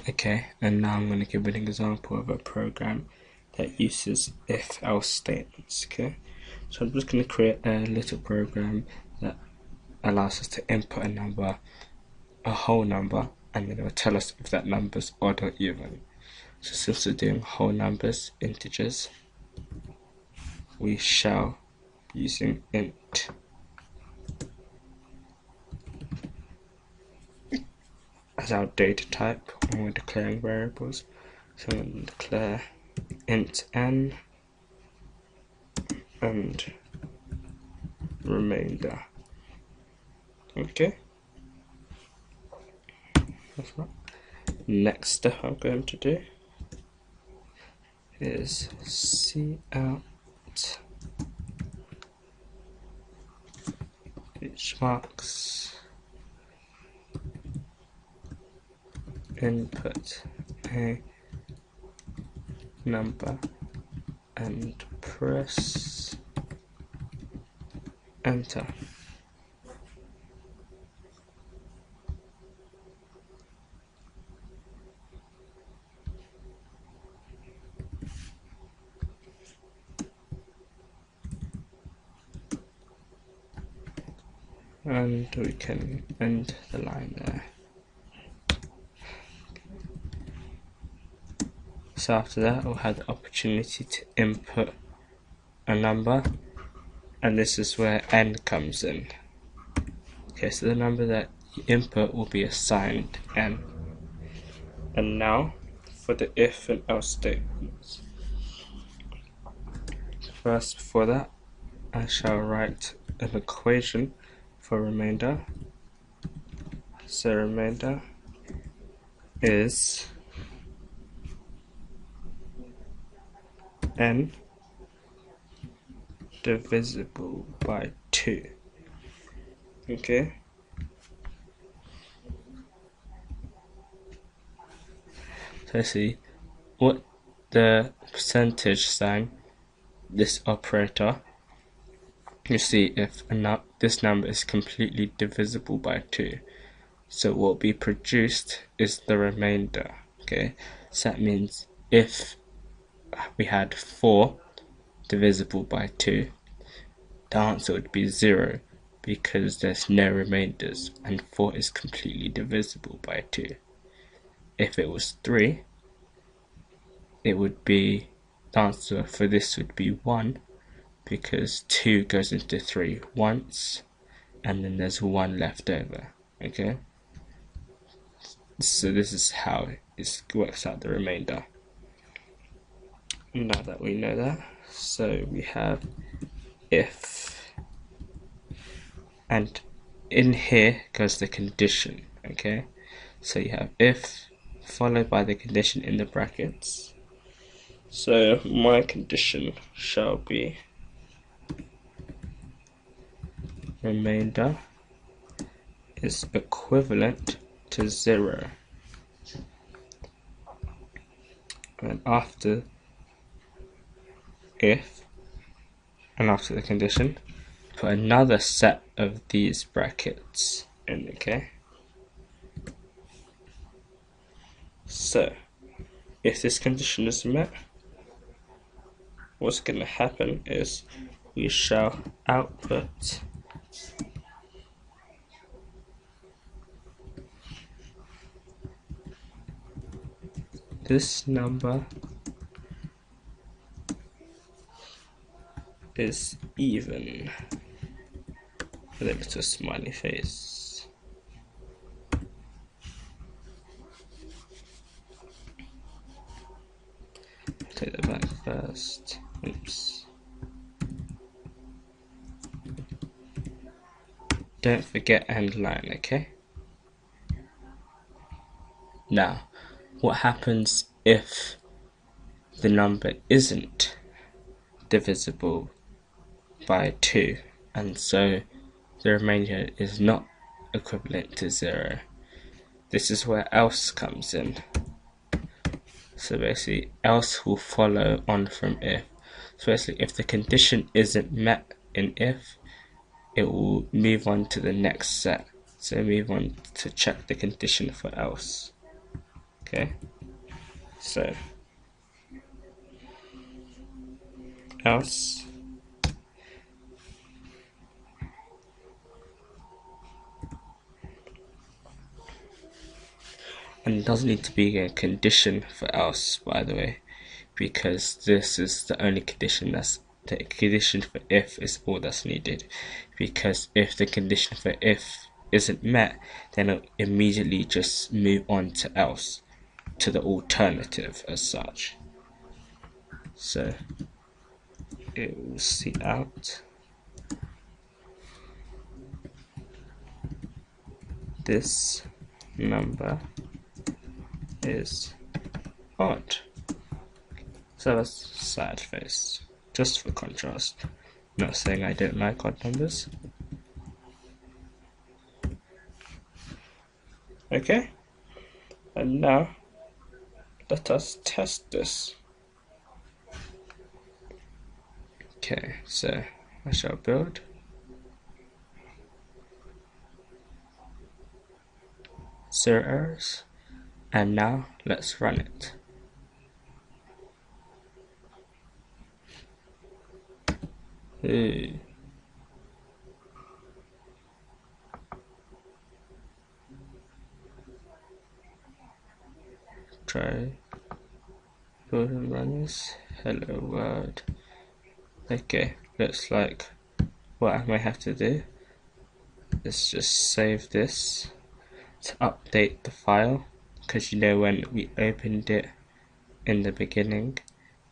Okay, and now I'm going to give an example of a program that uses if-else statements. Okay, so I'm just going to create a little program that allows us to input a number, a whole number, and then it will tell us if that number's odd or even. So since we're doing whole numbers, integers, we shall be using int as our data type when we're declaring variables. So I'm going to declare int n and remainder. Okay, that's right. Next step I'm going to do is cout which marks input a number and press enter. And we can end the line there. So after that, we'll have the opportunity to input a number, and this is where n comes in. Okay, so the number that you input will be assigned n. And now for the if and else statements. First, before that, I shall write an equation for remainder. So remainder is n divisible by 2. Okay, so see what the percentage sign, this operator, you see if this number is completely divisible by 2. So what will be produced is the remainder. Okay, so that means if we had 4 divisible by 2, the answer would be 0 because there's no remainders and 4 is completely divisible by 2. If it was 3, it would be, the answer for this would be 1 because 2 goes into 3 once and then there's 1 left over. Okay, so this is how it works out the remainder. Now that we know that, so we have if, and in here goes the condition. Okay, so you have if followed by the condition in the brackets. So my condition shall be remainder is equivalent to 0, and after if and after the condition, put another set of these brackets in. Okay, so if this condition is met, what's going to happen is we shall output this number is even with a little smiley face. Take that back first. Oops. Don't forget end line, okay? Now, what happens if the number isn't divisible by 2 and so the remainder is not equivalent to 0? This is where else comes in. So basically else will follow on from if. So basically if the condition isn't met in if, it will move on to the next set. So move on to check the condition for else. Okay, so else and it doesn't need to be a condition for else, by the way, because this is the only condition that's the condition for if is all that's needed, because if the condition for if isn't met, then it'll immediately just move on to else, to the alternative as such. So it will see out this number is odd. So that's sad face, just for contrast. Not saying I don't like odd numbers. Okay, and now let us test this. Okay, so I shall build. Zero errors. And now let's run it. Ooh. Try build and run this. Hello world. Okay, looks like what I may have to do is just save this to update the file, because you know when we opened it in the beginning,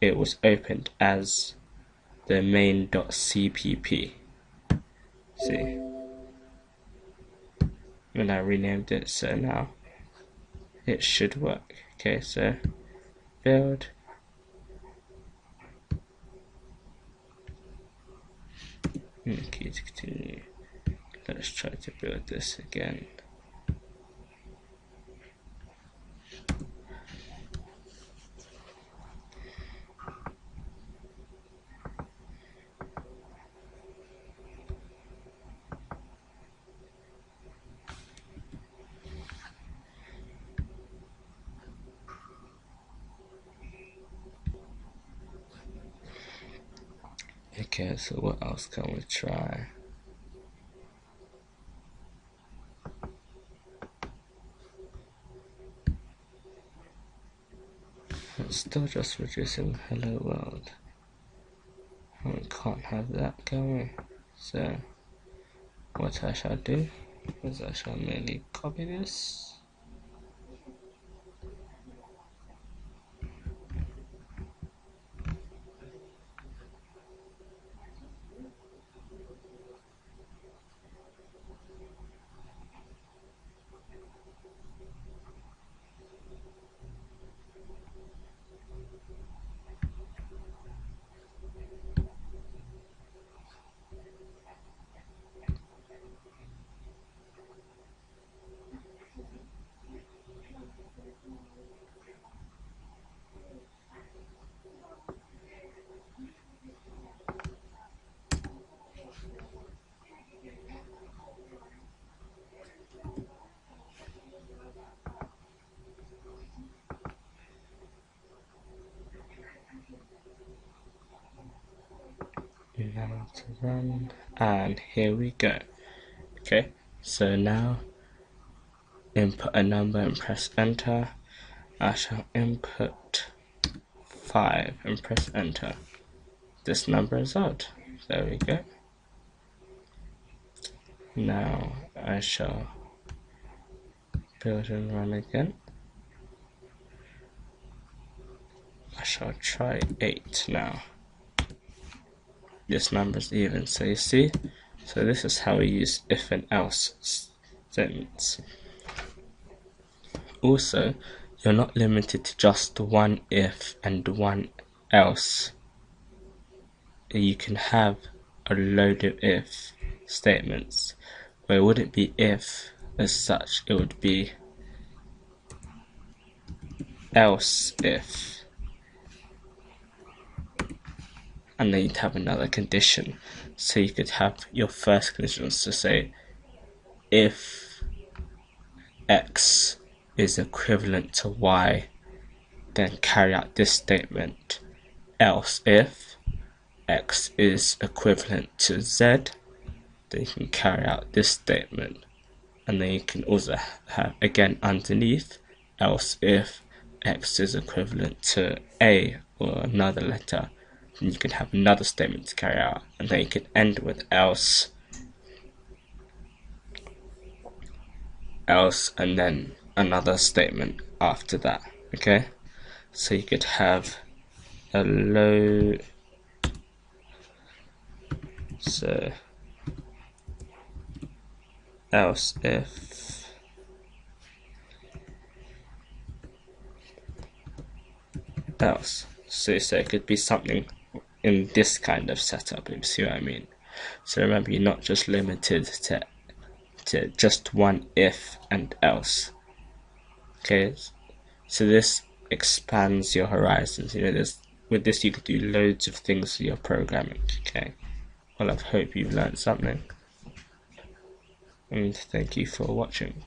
it was opened as the main.cpp. See, when I renamed it, so now it should work. Okay, so build. Okay, to continue. Let's try to build this again. Okay, so what else can we try? It's still just reducing hello world. We can't have that, can we? So what I shall do is I shall merely copy this. Now to run, and here we go. Okay, so now input a number and press enter. I shall input 5 and press enter. This number is odd. There we go. Now I shall build and run again. I shall try 8 now. This number is even, so you see, so this is how we use if and else statements. Also, you're not limited to just one if and one else. You can have a load of if statements where it wouldn't be if as such, it would be else if. And then you'd have another condition. So you could have your first condition to say if X is equivalent to y, then carry out this statement. Else if x is equivalent to z, then you can carry out this statement. And then you can also have, again underneath, else if x is equivalent to a or another letter, then you can have another statement to carry out. And then you can end with else, and then another statement after that. Okay, so you could have a low, so else if else, so it could be something in this kind of setup, if you see what I mean. So remember, you're not just limited to just one if and else. Okay, so this expands your horizons. With this you could do loads of things with your programming. Okay, well, I hope you've learned something, and thank you for watching.